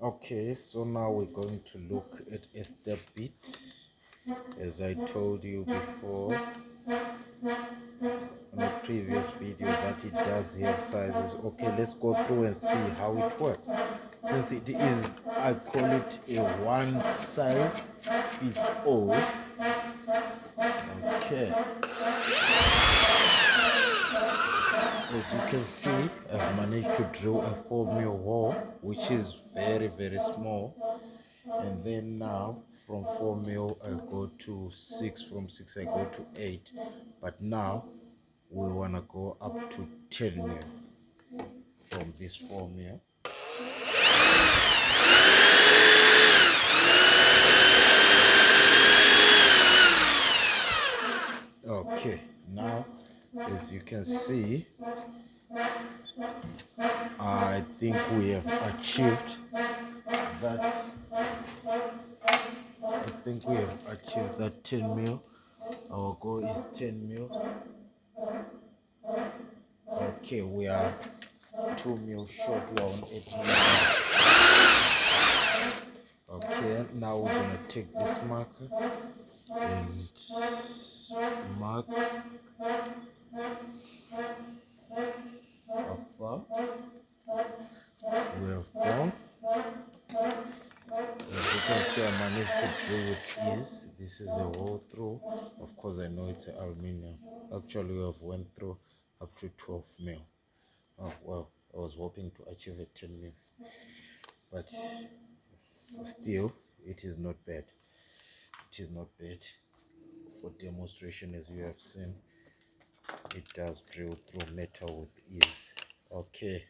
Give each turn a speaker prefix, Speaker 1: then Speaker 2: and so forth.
Speaker 1: Okay, so now we're going to look at a step bit. As I told you before on a previous video that it does have sizes. Okay, let's go through and see how it works. Since it is, I call it a one size fits all. Okay, as you can see, I've managed to drill a 4mm hole, which is very small. And then now from 4mm I go to 6, from 6 I go to 8, but now we want to go up to 10mm from this 4mm. Okay, now as you can see, I think we have achieved that. I think we have achieved that 10mm. Our goal is 10mm. Okay, we are 2mm short. We are on 8mm. Okay, now we're gonna take this marker and mark how far we have gone. As you can see, I managed to drill with ease. This is a hole through. Of course, I know it's aluminium. Actually, we have went through up to 12mm. Oh well, I was hoping to achieve a 10mm, but still, it is not bad. It is not bad. For demonstration, as you have seen, it does drill through metal with ease. Okay.